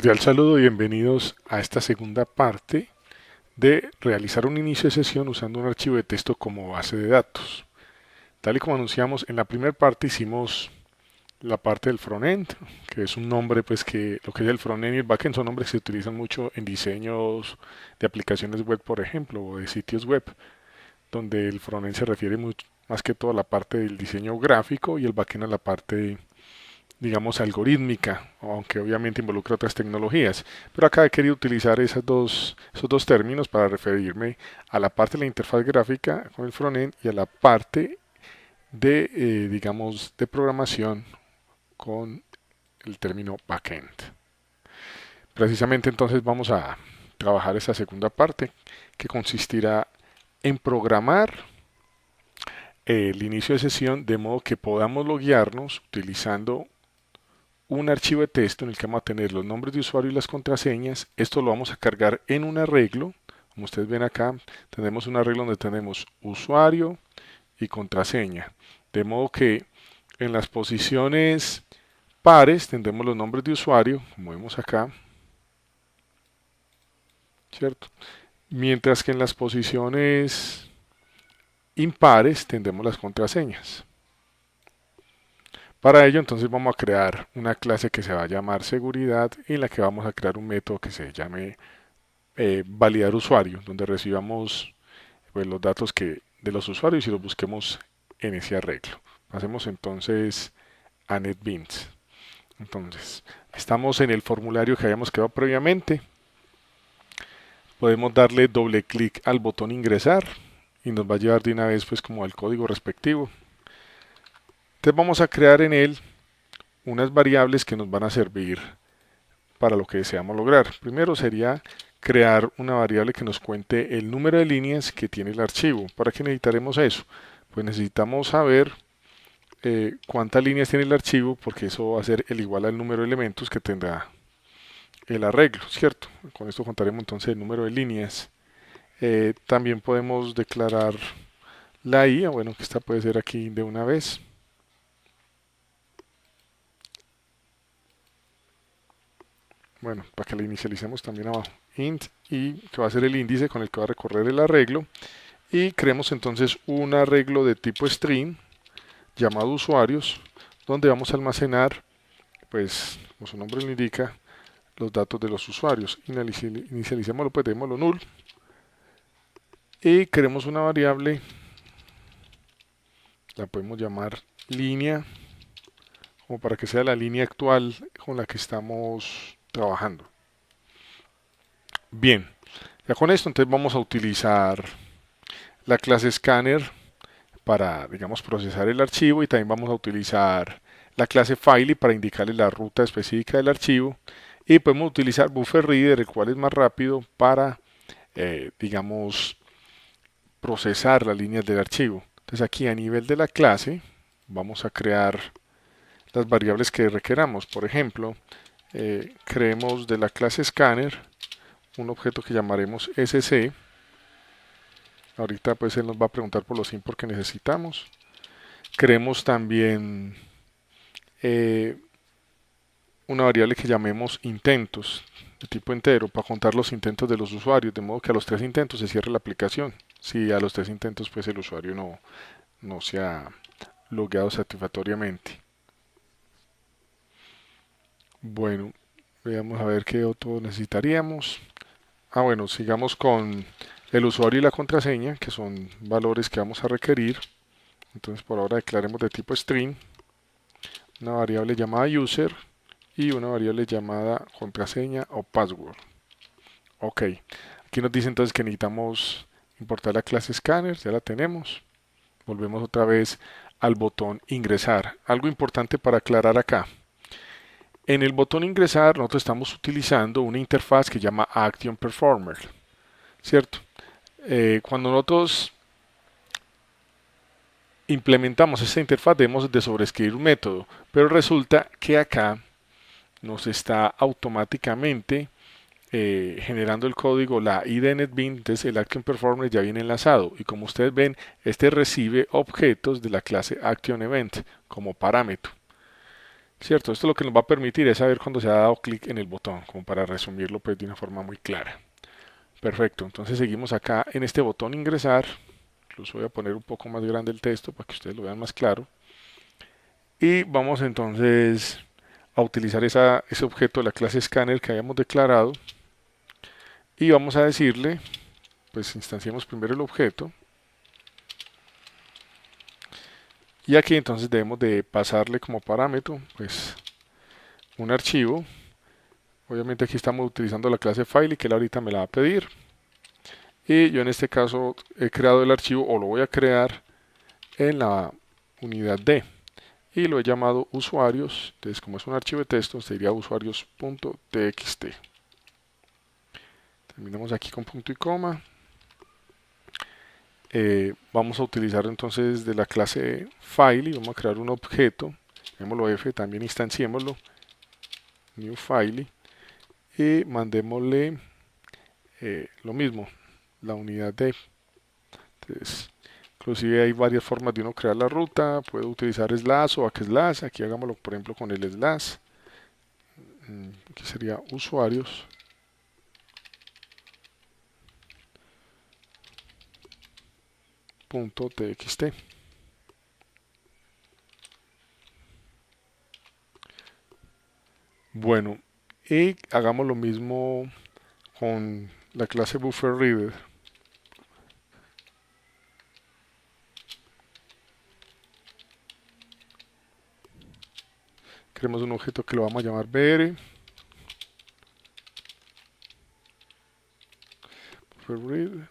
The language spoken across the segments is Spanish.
Cordial saludo y bienvenidos a esta segunda parte de realizar un inicio de sesión usando un archivo de texto como base de datos. Tal y como anunciamos, en la primera parte hicimos la parte del frontend, que es un nombre, pues que lo que es el frontend y el backend son nombres que se utilizan mucho en diseños de aplicaciones web, por ejemplo, o de sitios web, donde el frontend se refiere más que todo a la parte del diseño gráfico y el backend a la parte, digamos, algorítmica, aunque obviamente involucra otras tecnologías. Pero acá he querido utilizar esos dos términos para referirme a la parte de la interfaz gráfica con el frontend y a la parte de, digamos, de programación con el término backend. Precisamente entonces vamos a trabajar esa segunda parte que consistirá en programar el inicio de sesión de modo que podamos loguearnos utilizando un archivo de texto en el que vamos a tener los nombres de usuario y las contraseñas. Esto lo vamos a cargar en un arreglo. Como ustedes ven acá, tenemos un arreglo donde tenemos usuario y contraseña. De modo que en las posiciones pares tendremos los nombres de usuario, como vemos acá, ¿cierto? Mientras que en las posiciones impares tendremos las contraseñas. Para ello entonces vamos a crear una clase que se va a llamar seguridad y en la que vamos a crear un método que se llame validar usuario, donde recibamos pues, los datos de los usuarios y los busquemos en ese arreglo. Hacemos entonces a NetBeans. Entonces, estamos en el formulario que habíamos creado previamente. Podemos darle doble clic al botón ingresar y nos va a llevar de una vez pues como al código respectivo. Entonces vamos a crear en él unas variables que nos van a servir para lo que deseamos lograr. Primero sería crear una variable que nos cuente el número de líneas que tiene el archivo. ¿Para qué necesitaremos eso? Pues necesitamos saber cuántas líneas tiene el archivo, porque eso va a ser el igual al número de elementos que tendrá el arreglo, ¿cierto? Con esto contaremos entonces el número de líneas. También podemos declarar la IA, bueno, que esta puede ser aquí de una vez. Bueno, para que la inicialicemos también abajo, int, y que va a ser el índice con el que va a recorrer el arreglo. Y creemos entonces un arreglo de tipo string llamado usuarios, donde vamos a almacenar, pues, como su nombre lo indica, los datos de los usuarios. Inicialicémoslo, pues démoslo null. Y queremos una variable, la podemos llamar línea, como para que sea la línea actual con la que estamos trabajando. Bien, ya con esto entonces vamos a utilizar la clase scanner para, digamos, procesar el archivo y también vamos a utilizar la clase file para indicarle la ruta específica del archivo y podemos utilizar buffer reader, el cual es más rápido para, digamos, procesar las líneas del archivo. Entonces aquí a nivel de la clase vamos a crear las variables que requeramos. Por ejemplo, creemos de la clase scanner un objeto que llamaremos sc. Ahorita pues él nos va a preguntar por los imports que necesitamos. Creemos también una variable que llamemos intentos de tipo entero para contar los intentos de los usuarios, de modo que a los 3 intentos se cierre la aplicación. Si a los 3 intentos pues el usuario no se ha logueado satisfactoriamente. Bueno, veamos a ver qué otro necesitaríamos. Bueno, sigamos con el usuario y la contraseña, que son valores que vamos a requerir. Entonces por ahora declaremos de tipo string una variable llamada user y una variable llamada contraseña o password. Ok, aquí nos dice entonces que necesitamos importar la clase scanner, ya la tenemos. Volvemos otra vez al botón ingresar. Algo importante para aclarar acá. En el botón ingresar nosotros estamos utilizando una interfaz que se llama Action Performer, ¿cierto? Cuando nosotros implementamos esta interfaz debemos de sobreescribir un método, pero resulta que acá nos está automáticamente generando el código la ID NetBeans, entonces el Action Performer ya viene enlazado y como ustedes ven, este recibe objetos de la clase Action Event como parámetro. ¿cierto? Esto lo que nos va a permitir es saber cuando se ha dado clic en el botón, como para resumirlo pues de una forma muy clara. Perfecto, entonces seguimos acá en este botón ingresar. Incluso voy a poner un poco más grande el texto para que ustedes lo vean más claro. Y vamos entonces a utilizar ese objeto de la clase scanner que habíamos declarado. Y vamos a decirle, pues instanciemos primero el objeto. Y aquí entonces debemos de pasarle como parámetro, pues un archivo. Obviamente aquí estamos utilizando la clase file y que él ahorita me la va a pedir. Y yo en este caso he creado el archivo o lo voy a crear en la unidad D. Y lo he llamado usuarios. Entonces como es un archivo de texto sería usuarios.txt. Terminamos aquí con punto y coma. Vamos a utilizar entonces de la clase file y vamos a crear un objeto. Llamémoslo F, también instanciémoslo. New file. Y mandémosle lo mismo, la unidad D. Entonces, inclusive hay varias formas de uno crear la ruta. Puedo utilizar slash o backslash. Aquí hagámoslo por ejemplo con el slash. Aquí sería usuarios. .txt. Bueno, y hagamos lo mismo con la clase bufferReader. Creemos un objeto que lo vamos a llamar br. BufferReader.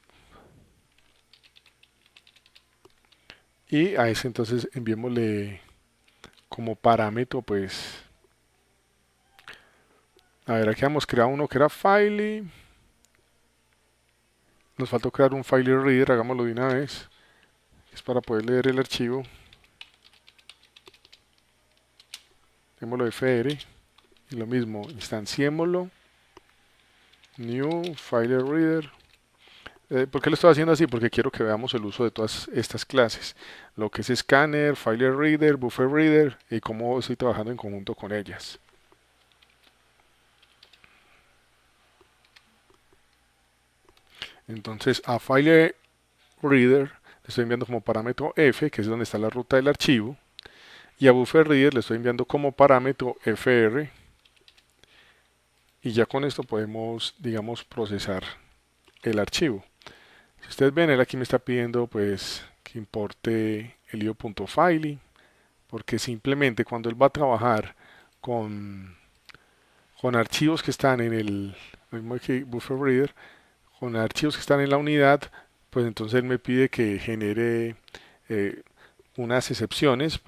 Y a ese entonces enviémosle como parámetro, pues, a ver, aquí hemos creado uno que era file. Nos faltó crear un file reader, hagámoslo de una vez. Es para poder leer el archivo. Démoslo fr. Y lo mismo, instanciémoslo. New file reader. ¿Por qué lo estoy haciendo así? Porque quiero que veamos el uso de todas estas clases. Lo que es scanner, file reader, buffer reader y cómo estoy trabajando en conjunto con ellas. Entonces a file reader le estoy enviando como parámetro f, que es donde está la ruta del archivo. Y a buffer reader le estoy enviando como parámetro fr. Y ya con esto podemos, digamos, procesar el archivo. Si ustedes ven, él aquí me está pidiendo pues que importe el io.file, porque simplemente cuando él va a trabajar con, con archivos que están en el mismo que buffer reader, con archivos que están en la unidad, pues entonces él me pide que genere unas excepciones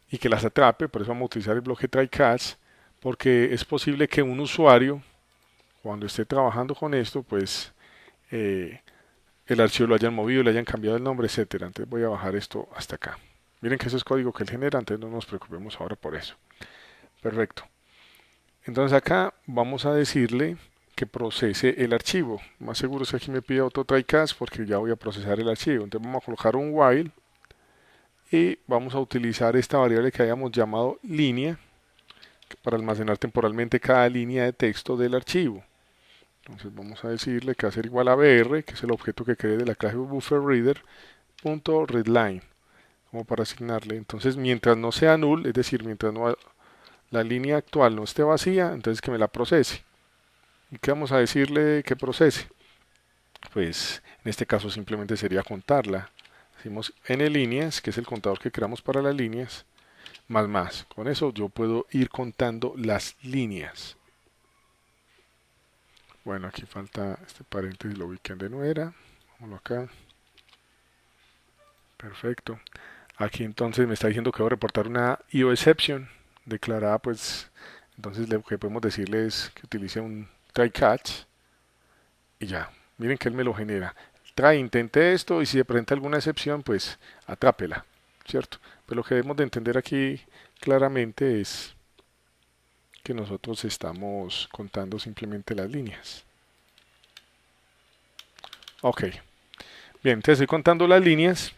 y que las atrape. Por eso vamos a utilizar el bloque try-catch, porque es posible que un usuario, cuando esté trabajando con esto, pues el archivo lo hayan movido, le hayan cambiado el nombre, etcétera. Entonces voy a bajar esto hasta acá. Miren que eso es código que él genera, entonces no nos preocupemos ahora por eso. Perfecto. Entonces acá vamos a decirle que procese el archivo. Más seguro es que aquí me pide otro try-catch porque ya voy a procesar el archivo. Entonces vamos a colocar un while y vamos a utilizar esta variable que hayamos llamado línea para almacenar temporalmente cada línea de texto del archivo. Entonces vamos a decirle que va a ser igual a br, que es el objeto que creé de la clase bufferReader.readLine, como para asignarle. Entonces mientras no sea null, es decir, mientras no, la línea actual no esté vacía, entonces que me la procese. ¿Y qué vamos a decirle que procese? Pues en este caso simplemente sería contarla. Decimos n líneas, que es el contador que creamos para las líneas, más. Con eso yo puedo ir contando las líneas. Bueno, aquí falta este paréntesis, lo ubiquen de no era. Vámonos acá. Perfecto. Aquí entonces me está diciendo que voy a reportar una IO exception declarada, pues entonces lo que podemos decirle es que utilice un try catch y ya. Miren que él me lo genera. Intente esto y si se presenta alguna excepción, pues atrápela, ¿cierto? Pero lo que debemos de entender aquí claramente es que nosotros estamos contando simplemente las líneas. Ok. Bien, entonces estoy contando las líneas.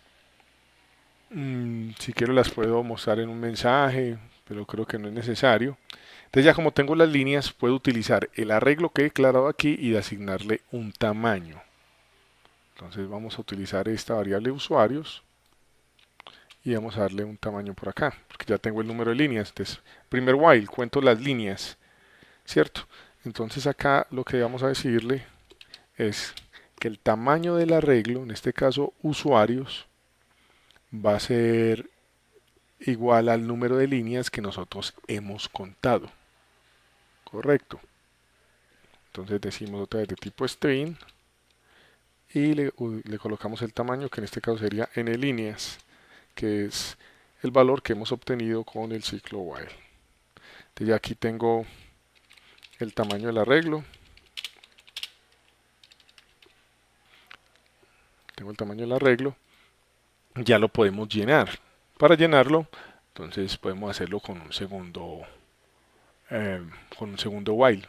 Si quiero las puedo mostrar en un mensaje, pero creo que no es necesario. Entonces ya como tengo las líneas, puedo utilizar el arreglo que he declarado aquí y de asignarle un tamaño. Entonces vamos a utilizar esta variable usuarios y vamos a darle un tamaño por acá, porque ya tengo el número de líneas. Entonces, primer while, cuento las líneas, ¿cierto? Entonces acá lo que vamos a decirle es que el tamaño del arreglo, en este caso usuarios, va a ser igual al número de líneas que nosotros hemos contado. Correcto. Entonces decimos otra vez de tipo string y le colocamos el tamaño, que en este caso sería n líneas, que es el valor que hemos obtenido con el ciclo while. Entonces ya aquí tengo el tamaño del arreglo. Tengo el tamaño del arreglo. Ya lo podemos llenar. Para llenarlo, entonces podemos hacerlo con un segundo while,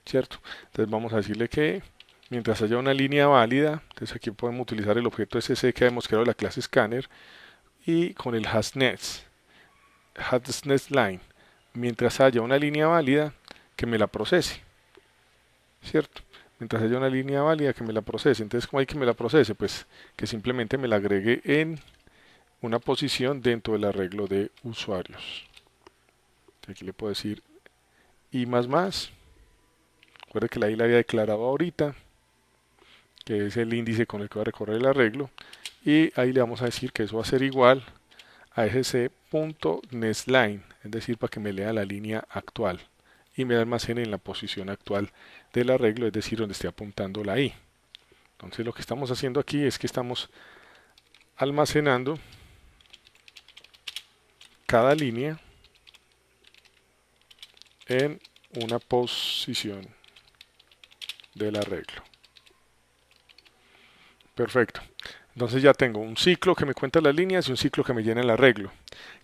¿cierto? Entonces vamos a decirle que mientras haya una línea válida, entonces aquí podemos utilizar el objeto SC que hemos creado de la clase scanner y con el hasNetLine, mientras haya una línea válida que me la procese, ¿cierto? Mientras haya una línea válida que me la procese. Entonces, ¿cómo hay que me la procese? Pues que simplemente me la agregue en una posición dentro del arreglo de usuarios. Aquí le puedo decir i más. Recuerde que la i la había declarado ahorita, que es el índice con el que va a recorrer el arreglo. Y ahí le vamos a decir que eso va a ser igual a sc.nestLine, es decir, para que me lea la línea actual y me almacene en la posición actual del arreglo, es decir, donde esté apuntando la i. Entonces lo que estamos haciendo aquí es que estamos almacenando cada línea en una posición del arreglo. Perfecto. Entonces ya tengo un ciclo que me cuenta las líneas y un ciclo que me llena el arreglo.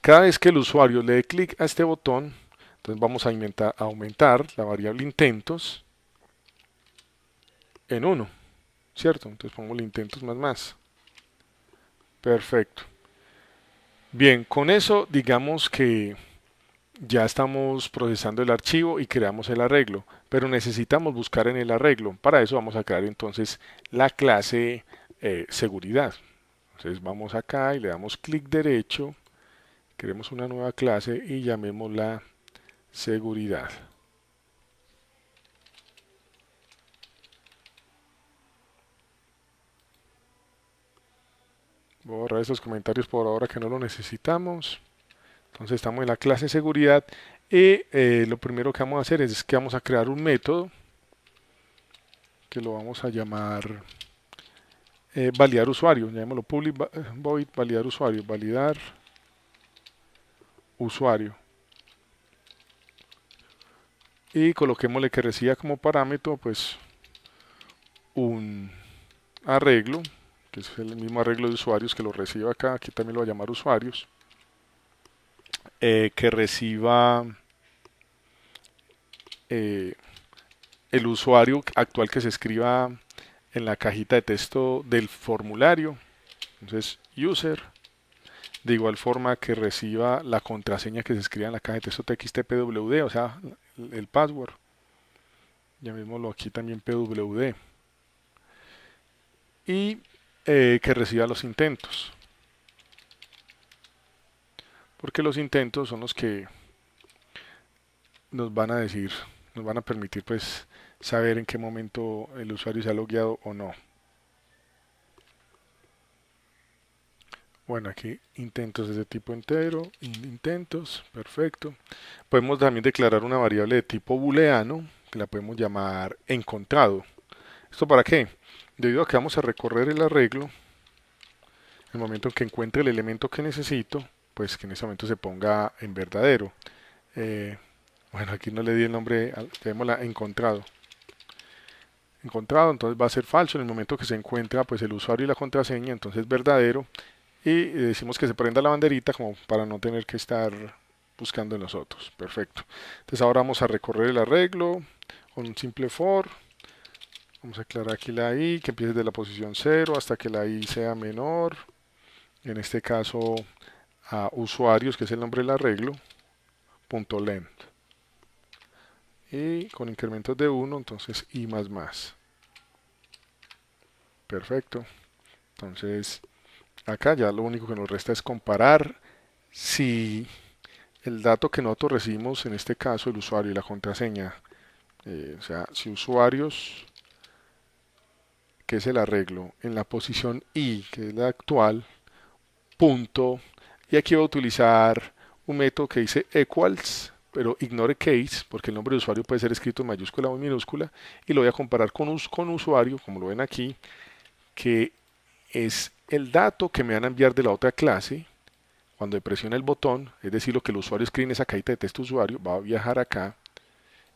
Cada vez que el usuario le dé clic a este botón, entonces vamos a aumentar la variable intentos en 1, ¿cierto? Entonces pongo el intentos más. Perfecto. Bien, con eso digamos que ya estamos procesando el archivo y creamos el arreglo, pero necesitamos buscar en el arreglo. Para eso vamos a crear entonces la clase seguridad. Entonces vamos acá y le damos clic derecho, creemos una nueva clase y llamémosla seguridad. Voy a borrar estos comentarios por ahora que no lo necesitamos. Entonces estamos en la clase seguridad y lo primero que vamos a hacer es que vamos a crear un método que lo vamos a llamar validar usuario. Llamémoslo public void validar usuario. Validar usuario. Y coloquémosle que reciba como parámetro pues un arreglo, que es el mismo arreglo de usuarios que lo reciba acá. Aquí también lo voy a llamar usuarios. Que reciba el usuario actual que se escriba en la cajita de texto del formulario. Entonces, user. De igual forma que reciba la contraseña que se escriba en la caja de texto txtpwd, o sea, el password. Llamémoslo aquí también pwd. Y que reciba los intentos. Porque los intentos son los que nos van a decir, nos van a permitir pues saber en qué momento el usuario se ha logueado o no. Bueno, aquí intentos de tipo entero, intentos, perfecto. Podemos también declarar una variable de tipo booleano, que la podemos llamar encontrado. ¿Esto para qué? Debido a que vamos a recorrer el arreglo, en el momento en que encuentre el elemento que necesito, pues que en ese momento se ponga en verdadero. Bueno, aquí no le di el nombre, llamémosla encontrado. Encontrado, entonces va a ser falso en el momento que se encuentra pues el usuario y la contraseña, entonces verdadero. Y decimos que se prenda la banderita como para no tener que estar buscando en nosotros. Perfecto. Entonces ahora vamos a recorrer el arreglo con un simple for. Vamos a aclarar aquí la i, que empiece de la posición 0 hasta que la i sea menor. En este caso a usuarios, que es el nombre del arreglo, punto length. Y con incrementos de 1, entonces i más más. Perfecto. Entonces, acá ya lo único que nos resta es comparar si el dato que nosotros recibimos, en este caso el usuario y la contraseña, o sea, si usuarios, que es el arreglo, en la posición i, que es la actual, punto, y aquí voy a utilizar un método que dice equals, pero ignore case, porque el nombre de usuario puede ser escrito en mayúscula o en minúscula, y lo voy a comparar con usuario, como lo ven aquí, que es el dato que me van a enviar de la otra clase. Cuando presione el botón, es decir, lo que el usuario escribe en esa cajita de texto usuario, va a viajar acá.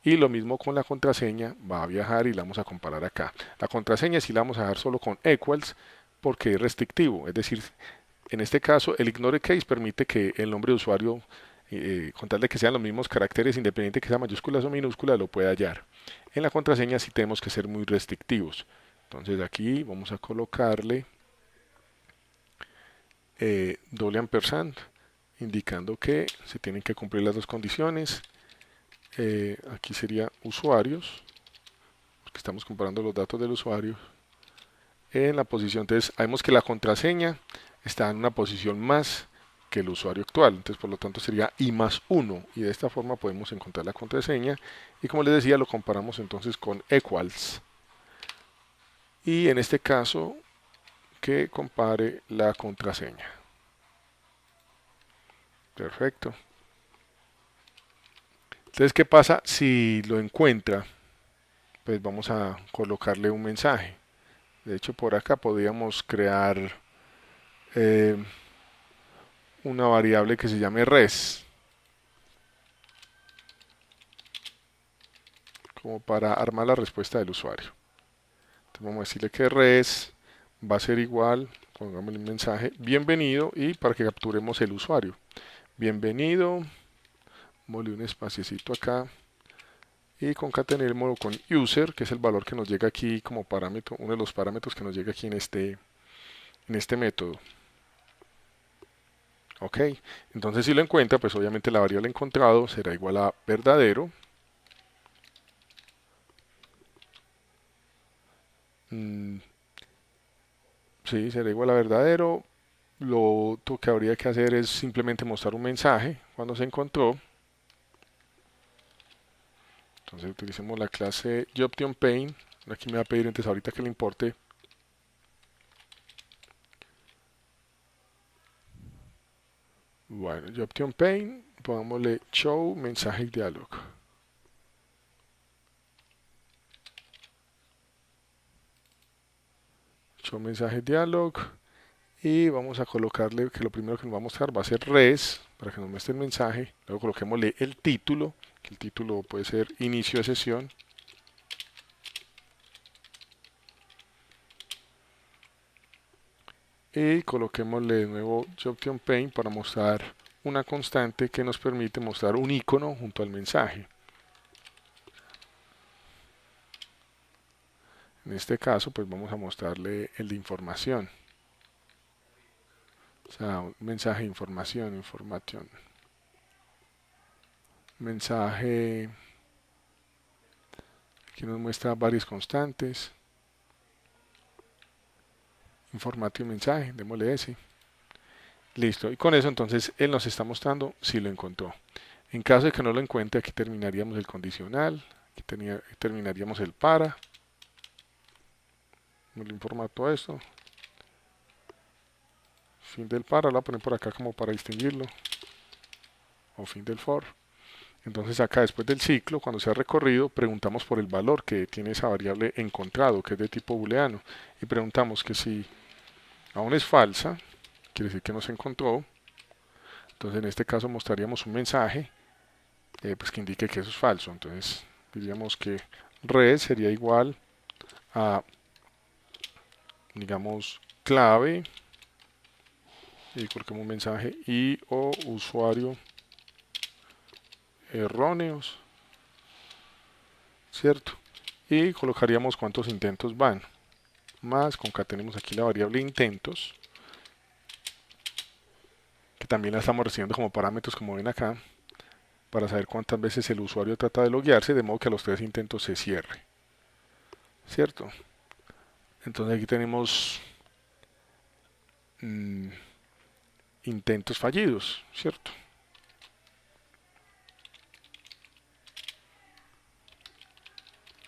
Y lo mismo con la contraseña, va a viajar y la vamos a comparar acá. La contraseña sí la vamos a dejar solo con equals porque es restrictivo. Es decir, en este caso el ignore case permite que el nombre de usuario, con tal de que sean los mismos caracteres, independiente que sea mayúsculas o minúsculas, lo pueda hallar. En la contraseña sí tenemos que ser muy restrictivos. Entonces aquí vamos a colocarle doble ampersand, indicando que se tienen que cumplir las dos condiciones. Aquí sería usuarios, porque estamos comparando los datos del usuario en la posición. Entonces, vemos que la contraseña está en una posición más que el usuario actual. Entonces, por lo tanto, sería i más 1. Y de esta forma podemos encontrar la contraseña. Y como les decía, lo comparamos entonces con equals. Y en este caso, que compare la contraseña. Perfecto. Entonces, ¿qué pasa si lo encuentra? Pues vamos a colocarle un mensaje. De hecho, por acá podríamos crear eh, una variable que se llame res, como para armar la respuesta del usuario. Entonces vamos a decirle que res va a ser igual, pongámosle un mensaje, bienvenido, y para que capturemos el usuario. Bienvenido, mole un espaciecito acá, y concatenémoslo con user, que es el valor que nos llega aquí como parámetro, uno de los parámetros que nos llega aquí en este método. Ok, entonces si lo encuentra, pues obviamente la variable encontrado será igual a verdadero. Sí, será igual a verdadero. Lo otro que habría que hacer es simplemente mostrar un mensaje cuando se encontró. Entonces utilicemos la clase JobTionPaint. Aquí me va a pedir entonces ahorita que le importe. Bueno, JobTionPaint, pongámosle show mensaje dialog. Show mensaje dialog. Y vamos a colocarle que lo primero que nos va a mostrar va a ser res, para que nos muestre el mensaje. Luego coloquémosle el título, que el título puede ser inicio de sesión. Y coloquémosle de nuevo JobTionPaint para mostrar una constante que nos permite mostrar un icono junto al mensaje. En este caso, pues vamos a mostrarle el de información. O sea, un mensaje de información, mensaje que nos muestra varias constantes. Information mensaje, démosle ese. Listo, y con eso entonces él nos está mostrando si lo encontró. En caso de que no lo encuentre, aquí terminaríamos el condicional, aquí terminaríamos el para. Nos lo informa todo esto. Fin del para, lo voy a poner por acá como para distinguirlo. O fin del for. Entonces acá después del ciclo, cuando se ha recorrido, preguntamos por el valor que tiene esa variable encontrado, que es de tipo booleano. Y preguntamos que si aún es falsa, quiere decir que no se encontró. Entonces en este caso mostraríamos un mensaje pues que indique que eso es falso. Entonces diríamos que res sería igual a, digamos, clave, y colocamos un mensaje y o usuario erróneos, ¿cierto? Y colocaríamos cuántos intentos van, más concatenemos aquí la variable intentos, que también la estamos recibiendo como parámetros, como ven acá, para saber cuántas veces el usuario trata de loguearse, de modo que a los 3 intentos se cierre, ¿cierto? Entonces aquí tenemos mm, intentos fallidos, ¿cierto?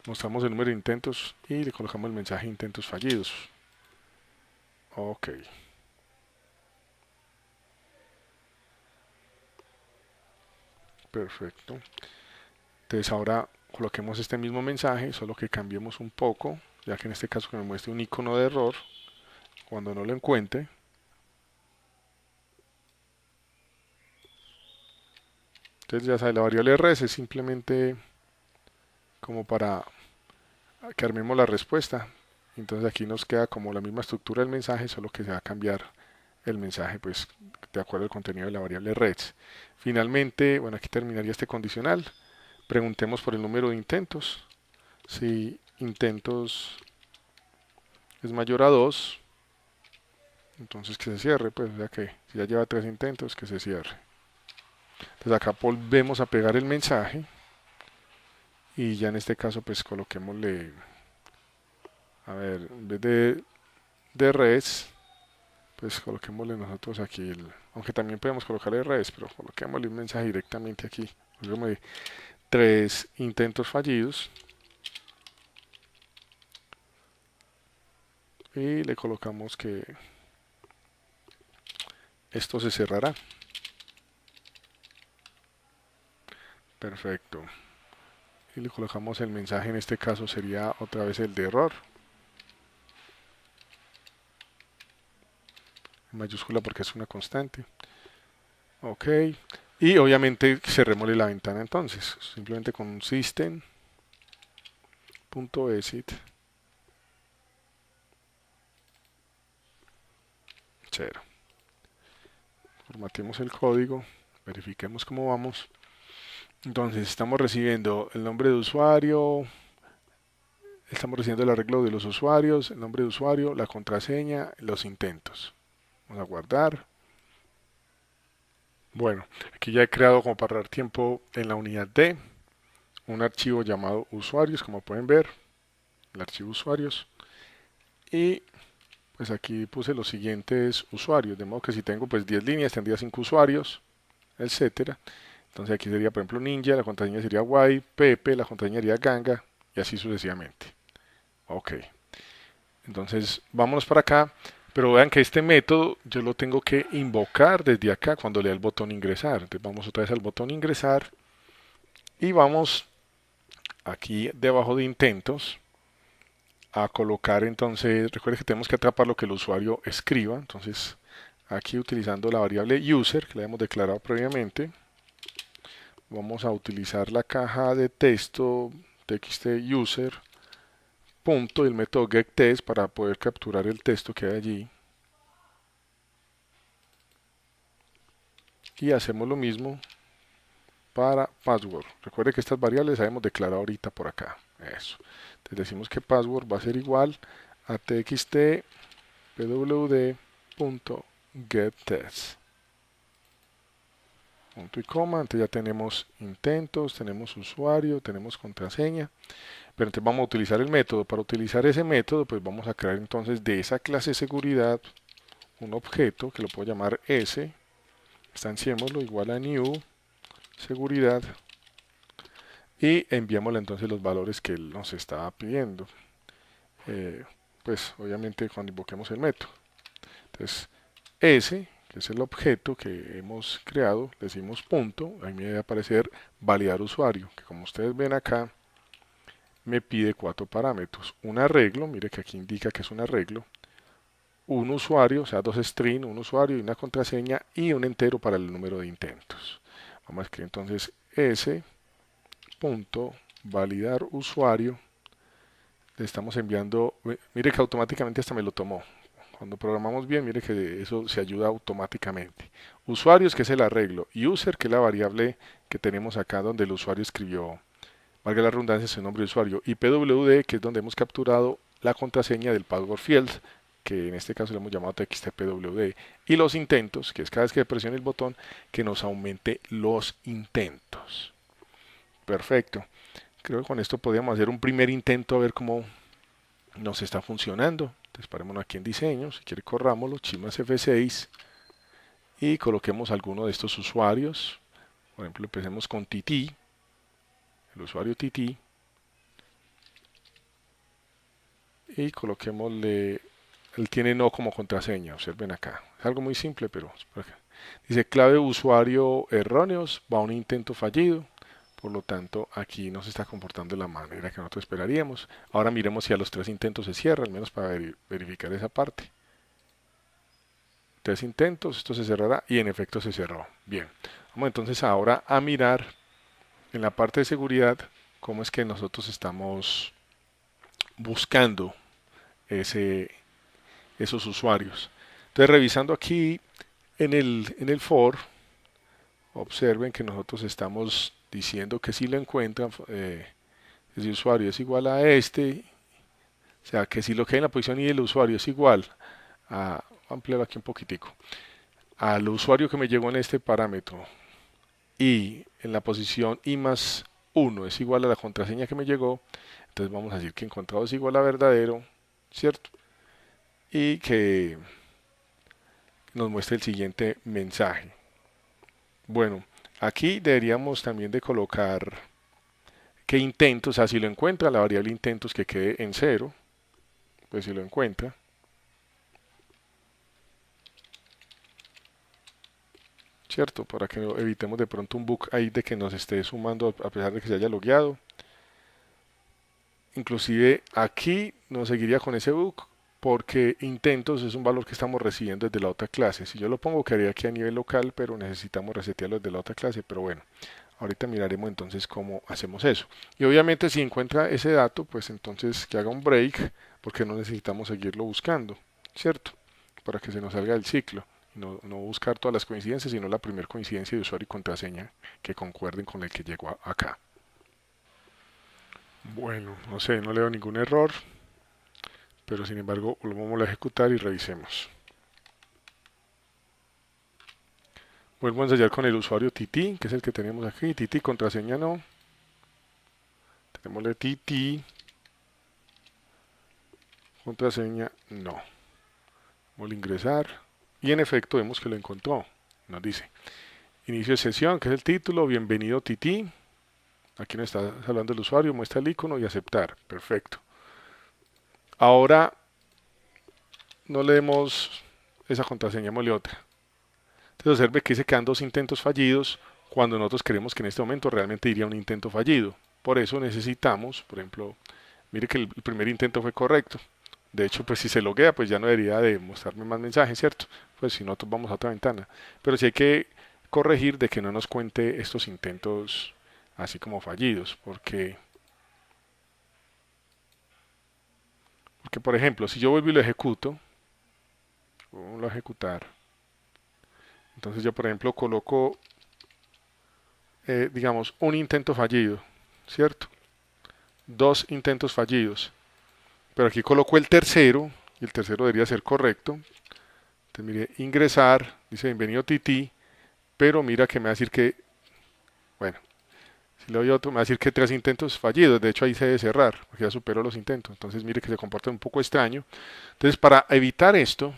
Mostramos el número de intentos y le colocamos el mensaje intentos fallidos. Ok. Perfecto. Entonces ahora coloquemos este mismo mensaje, solo que cambiemos un poco, ya que en este caso que me muestre un icono de error cuando no lo encuentre. Entonces ya sabe, la variable res es simplemente como para que armemos la respuesta. Entonces aquí nos queda como la misma estructura del mensaje, solo que se va a cambiar el mensaje pues de acuerdo al contenido de la variable res. Finalmente, bueno, aquí terminaría este condicional. Preguntemos por el número de intentos. Si intentos es mayor a 2, entonces que se cierre, pues ya que si ya lleva 3 intentos, que se cierre. Entonces acá volvemos a pegar el mensaje y ya en este caso pues coloquémosle, a ver, en vez de res, pues coloquémosle nosotros aquí aunque también podemos colocarle res, pero coloquémosle un mensaje directamente aquí. Coloquémosle 3 intentos fallidos y le colocamos que esto se cerrará. Perfecto. Y le colocamos el mensaje, en este caso sería otra vez el de error, en mayúscula porque es una constante. Ok. Y obviamente cerrémosle la ventana entonces, simplemente con un system.exit 0. Formatemos el código, verifiquemos cómo vamos. Entonces estamos recibiendo el nombre de usuario, estamos recibiendo el arreglo de los usuarios, el nombre de usuario, la contraseña, los intentos. Vamos a guardar. Bueno, aquí ya he creado como para dar tiempo en la unidad D un archivo llamado usuarios, como pueden ver, el archivo usuarios. Y pues aquí puse los siguientes usuarios, de modo que si tengo pues 10 líneas tendría 5 usuarios, etcétera. Entonces aquí sería por ejemplo Ninja, la contraseña sería Y, Pepe, la contraseña sería Ganga y así sucesivamente. Ok, entonces vámonos para acá, pero vean que este método yo lo tengo que invocar desde acá cuando lea el botón ingresar. Entonces vamos otra vez al botón ingresar y vamos aquí debajo de intentos a colocar entonces, recuerden que tenemos que atrapar lo que el usuario escriba, entonces aquí utilizando la variable user que le hemos declarado previamente, vamos a utilizar la caja de texto txt user punto y el método getText para poder capturar el texto que hay allí. Y hacemos lo mismo para password. Recuerde que estas variables las hemos declarado ahorita por acá. Eso. Entonces decimos que password va a ser igual a txt pwd.getText. Punto y coma. Entonces ya tenemos intentos, tenemos usuario, tenemos contraseña. Pero entonces vamos a utilizar el método. Para utilizar ese método, pues vamos a crear entonces de esa clase de seguridad un objeto que lo puedo llamar s. Instanciémoslo igual a new seguridad y enviémosle entonces los valores que él nos estaba pidiendo. Pues obviamente cuando invoquemos el método. Entonces s, que es el objeto que hemos creado, le decimos punto, ahí me debe aparecer validar usuario, que como ustedes ven acá me pide 4 parámetros. Un arreglo, mire que aquí indica que es un arreglo, un usuario, o sea 2 string, un usuario y una contraseña y un entero para el número de intentos. Vamos a escribir entonces s punto validar usuario, le estamos enviando, mire que automáticamente hasta me lo tomó. Cuando programamos bien, mire que eso se ayuda automáticamente. Usuarios, que es el arreglo, y user, que es la variable que tenemos acá donde el usuario escribió, valga la redundancia, su nombre de usuario, y pwd, que es donde hemos capturado la contraseña del password field que en este caso le hemos llamado txtpwd, y los intentos, que es cada vez que presione el botón, que nos aumente los intentos. Perfecto. Creo que con esto podríamos hacer un primer intento a ver cómo nos está funcionando. Entonces parémonos aquí en diseño, si quiere corrámoslo, Chimas F6 y coloquemos alguno de estos usuarios. Por ejemplo, empecemos con Titi, el usuario Titi, y coloquémosle, él tiene no como contraseña, observen acá. Es algo muy simple, pero dice clave usuario erróneos, va a un intento fallido. Por lo tanto, aquí no se está comportando de la manera que nosotros esperaríamos. Ahora miremos si a los 3 intentos se cierra, al menos para verificar esa parte. 3 intentos, esto se cerrará y en efecto se cerró. Bien, vamos entonces ahora a mirar en la parte de seguridad cómo es que nosotros estamos buscando esos usuarios. Entonces, revisando aquí en el for, observen que nosotros estamos diciendo que si lo encuentran, ese usuario es igual a este, o sea que si lo que hay en la posición y el usuario es igual a, ampliar aquí un poquitico, al usuario que me llegó en este parámetro y en la posición i más 1 es igual a la contraseña que me llegó, entonces vamos a decir que encontrado es igual a verdadero, ¿cierto? Y que nos muestre el siguiente mensaje. Bueno, aquí deberíamos también de colocar qué intentos, o sea, si lo encuentra, la variable intentos que quede en 0, pues si lo encuentra. ¿Cierto? Para que evitemos de pronto un bug ahí de que nos esté sumando a pesar de que se haya logueado. Inclusive aquí nos seguiría con ese bug porque intentos es un valor que estamos recibiendo desde la otra clase. Si yo lo pongo quedaría aquí a nivel local, pero necesitamos resetearlo desde la otra clase, pero bueno. Ahorita miraremos entonces cómo hacemos eso. Y obviamente si encuentra ese dato, pues entonces que haga un break, porque no necesitamos seguirlo buscando, ¿cierto? Para que se nos salga del ciclo. No buscar todas las coincidencias, sino la primera coincidencia de usuario y contraseña que concuerden con el que llegó acá. Bueno, no sé, no le veo ningún error, pero sin embargo lo vamos a ejecutar y revisemos. Vuelvo a ensayar con el usuario Titi, que es el que tenemos aquí. Titi, contraseña no. Tenemos Titi. Contraseña no. Vamos a ingresar. Y en efecto vemos que lo encontró. Nos dice. Inicio de sesión, que es el título. Bienvenido Titi. Aquí nos está hablando el usuario. Muestra el icono y aceptar. Perfecto. Ahora no leemos esa contraseña, démosle otra. Entonces observe que se quedan 2 intentos fallidos cuando nosotros queremos que en este momento realmente iría un intento fallido. Por eso necesitamos, por ejemplo, mire que el primer intento fue correcto. De hecho, pues si se loguea, pues ya no debería de mostrarme más mensajes, ¿cierto? Pues si nosotros vamos a otra ventana. Pero sí hay que corregir de que no nos cuente estos intentos así como fallidos, porque por ejemplo, si yo vuelvo y lo ejecuto, vamos a ejecutar. Entonces yo, por ejemplo, coloco, digamos, un intento fallido, ¿cierto? 2 intentos fallidos. Pero aquí coloco el tercero, y el tercero debería ser correcto. Entonces mire, ingresar, dice bienvenido Titi, pero mira que me va a decir que, bueno, si le doy otro, me va a decir que 3 intentos fallidos. De hecho ahí se debe cerrar, porque ya superó los intentos. Entonces mire que se comporta un poco extraño. Entonces para evitar esto,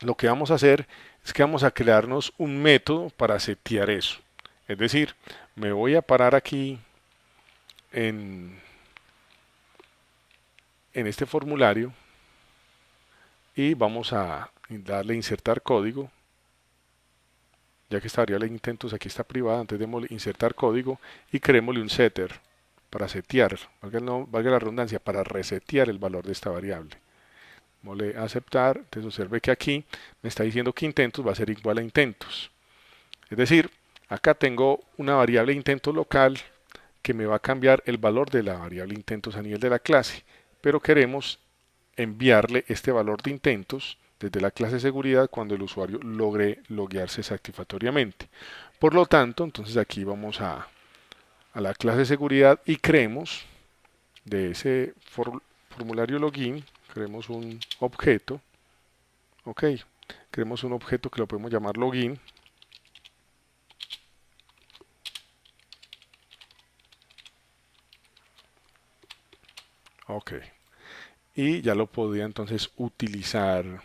lo que vamos a hacer es que vamos a crearnos un método para setear eso. Es decir, me voy a parar aquí en este formulario y vamos a darle insertar código, ya que esta variable de intentos aquí está privada, entonces démosle insertar código y creémosle un setter para setear, valga la redundancia, para resetear el valor de esta variable. Démosle aceptar, entonces observe que aquí me está diciendo que intentos va a ser igual a intentos. Es decir, acá tengo una variable de intentos local que me va a cambiar el valor de la variable intentos a nivel de la clase, pero queremos enviarle este valor de intentos desde la clase seguridad cuando el usuario logre loguearse satisfactoriamente. Por lo tanto, entonces aquí vamos a la clase seguridad y de ese formulario login, creemos un objeto Ok, creemos un objeto que lo podemos llamar login. Ok, y ya lo podría entonces utilizar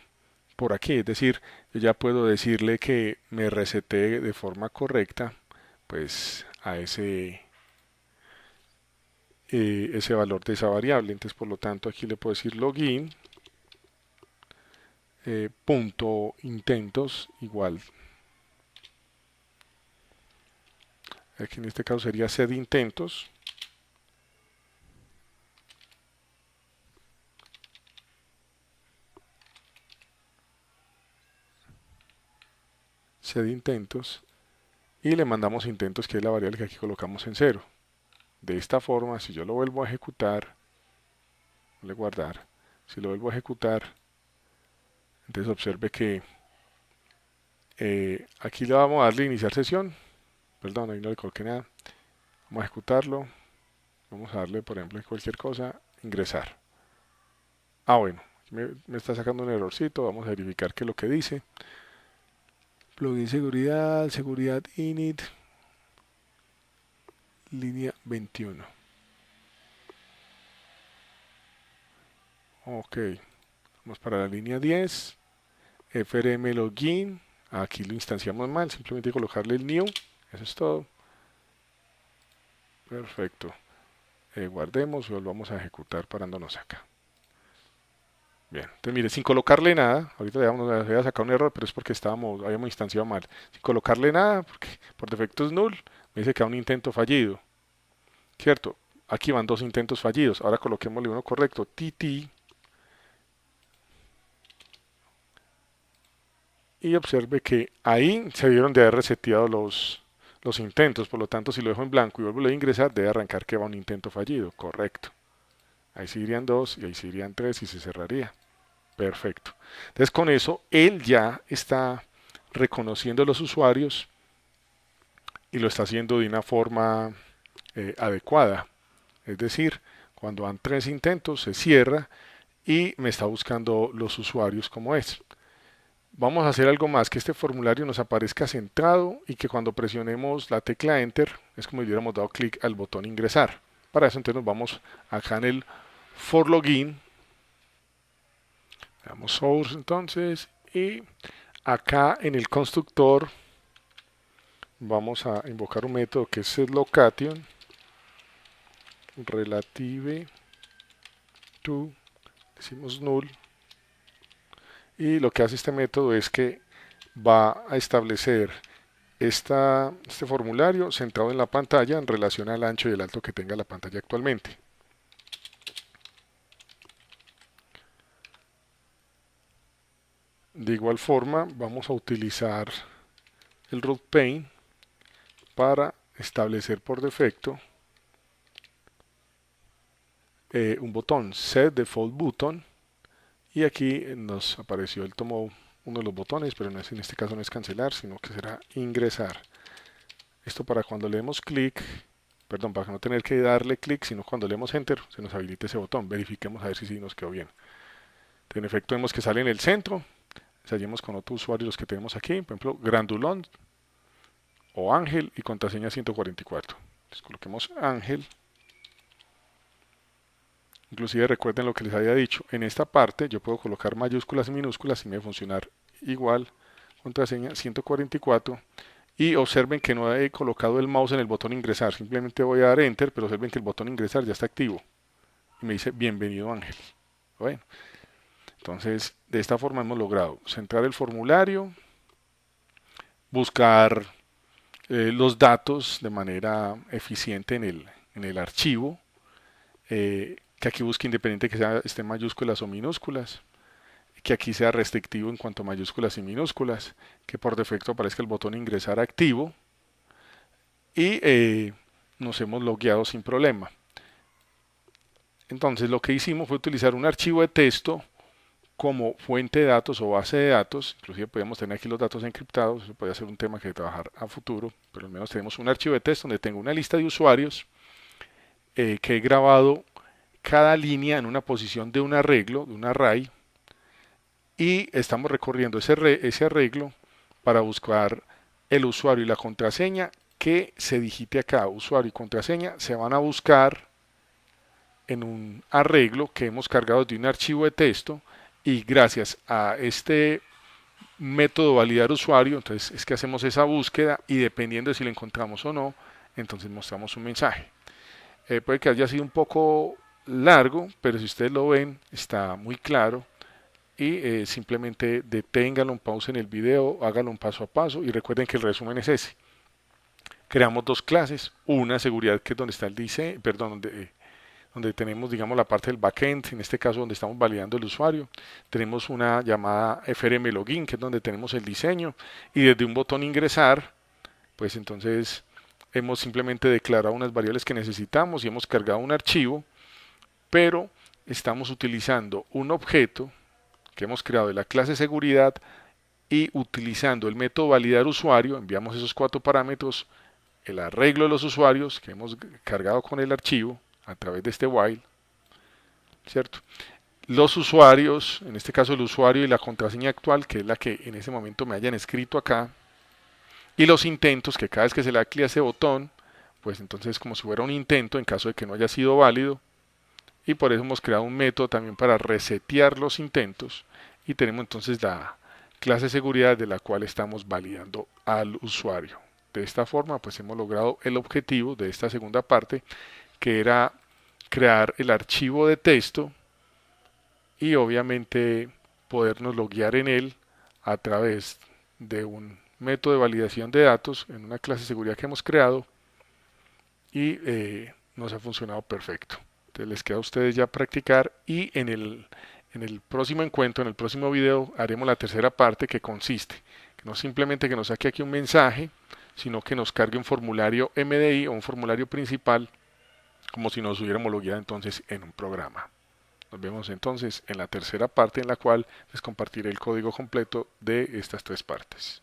por aquí, es decir, yo ya puedo decirle que me resete de forma correcta, pues a ese valor de esa variable. Entonces, por lo tanto, aquí le puedo decir login punto intentos igual. Aquí en este caso sería set intentos. Set intentos. Y le mandamos intentos, que es la variable que aquí colocamos en 0. De esta forma, si yo lo vuelvo a ejecutar, le guardar, si lo vuelvo a ejecutar, entonces observe que aquí le vamos a darle iniciar sesión. Perdón, ahí no le coloqué nada. Vamos a ejecutarlo. Vamos a darle, por ejemplo, cualquier cosa, ingresar. Ah, bueno, me está sacando un errorcito. Vamos a verificar qué es lo que dice. Plugin seguridad, seguridad init, línea 21. Ok, vamos para la línea 10. FRM login. Aquí lo instanciamos mal, simplemente colocarle el new. Eso es todo. Perfecto. Guardemos y volvamos a ejecutar parándonos acá. Bien, entonces mire, sin colocarle nada, ahorita ya nos había sacado un error, pero es porque habíamos instanciado mal. Sin colocarle nada, porque por defecto es null, me dice que hay un intento fallido. ¿Cierto? Aquí van 2 intentos fallidos. Ahora coloquémosle uno correcto, TT. Y observe que ahí se dieron de haber reseteado los intentos. Por lo tanto, si lo dejo en blanco y vuelvo a ingresar, debe arrancar que va un intento fallido. Correcto. Ahí se irían 2 y ahí se irían 3 y se cerraría. Perfecto. Entonces con eso él ya está reconociendo a los usuarios y lo está haciendo de una forma adecuada. Es decir, cuando han 3 intentos se cierra y me está buscando los usuarios como es. Vamos a hacer algo más, que este formulario nos aparezca centrado y que cuando presionemos la tecla Enter es como si hubiéramos dado clic al botón ingresar. Para eso entonces nos vamos acá en el for login. Le damos source entonces y acá en el constructor vamos a invocar un método que es setLocation relative to, decimos null, y lo que hace este método es que va a establecer este formulario centrado en la pantalla en relación al ancho y el alto que tenga la pantalla actualmente. De igual forma vamos a utilizar el root pane para establecer por defecto un botón set default button, y aquí nos apareció, él tomó uno de los botones, pero en este caso no es cancelar, sino que será ingresar. Esto para cuando le demos clic, perdón, para no tener que darle clic, sino cuando le demos enter, se nos habilite ese botón. Verifiquemos a ver si sí nos quedó bien. En efecto vemos que sale en el centro. Seguimos con otros usuarios los que tenemos aquí, por ejemplo, Grandulón o Ángel y contraseña 144. Entonces coloquemos Ángel. Inclusive recuerden lo que les había dicho, en esta parte yo puedo colocar mayúsculas y minúsculas y me va a funcionar igual, contraseña 144, y observen que no he colocado el mouse en el botón ingresar, simplemente voy a dar enter, pero observen que el botón ingresar ya está activo y me dice bienvenido Ángel. Bueno, entonces de esta forma hemos logrado centrar el formulario, buscar los datos de manera eficiente en el archivo, que aquí busque independiente que esté en mayúsculas o minúsculas, que aquí sea restrictivo en cuanto a mayúsculas y minúsculas, que por defecto aparezca el botón ingresar activo y nos hemos logueado sin problema. Entonces lo que hicimos fue utilizar un archivo de texto como fuente de datos o base de datos. Inclusive podemos tener aquí los datos encriptados, eso puede ser un tema que trabajar a futuro, pero al menos tenemos un archivo de texto donde tengo una lista de usuarios que he grabado cada línea en una posición de un arreglo, de un array, y estamos recorriendo ese arreglo para buscar el usuario y la contraseña que se digite acá. Usuario y contraseña se van a buscar en un arreglo que hemos cargado de un archivo de texto, y gracias a este método validar usuario, entonces es que hacemos esa búsqueda y dependiendo de si lo encontramos o no, entonces mostramos un mensaje. Puede que haya sido un poco largo, pero si ustedes lo ven está muy claro, y simplemente deténganlo, pausen el video, háganlo un paso a paso y recuerden que el resumen es ese. Creamos dos clases, una seguridad que es donde está el diseño, perdón, donde tenemos, digamos, la parte del backend, en este caso donde estamos validando el usuario. Tenemos una llamada FRM Login, que es donde tenemos el diseño, y desde un botón ingresar, pues entonces hemos simplemente declarado unas variables que necesitamos y hemos cargado un archivo, pero estamos utilizando un objeto que hemos creado de la clase seguridad, y utilizando el método validar usuario enviamos esos 4 parámetros, el arreglo de los usuarios que hemos cargado con el archivo a través de este while, ¿cierto? Los usuarios, en este caso el usuario y la contraseña actual, que es la que en ese momento me hayan escrito acá, y los intentos, que cada vez que se le da clic a ese botón, pues entonces como si fuera un intento en caso de que no haya sido válido, y por eso hemos creado un método también para resetear los intentos, y tenemos entonces la clase de seguridad de la cual estamos validando al usuario. De esta forma pues hemos logrado el objetivo de esta segunda parte, que era crear el archivo de texto y obviamente podernos loguear en él a través de un método de validación de datos en una clase de seguridad que hemos creado, y nos ha funcionado perfecto. Entonces les queda a ustedes ya practicar, y en el próximo encuentro, en el próximo video, haremos la tercera parte, que consiste que no simplemente que nos saque aquí un mensaje, sino que nos cargue un formulario MDI o un formulario principal, como si nos hubiéramos logueado entonces en un programa. Nos vemos entonces en la tercera parte, en la cual les compartiré el código completo de estas 3 partes.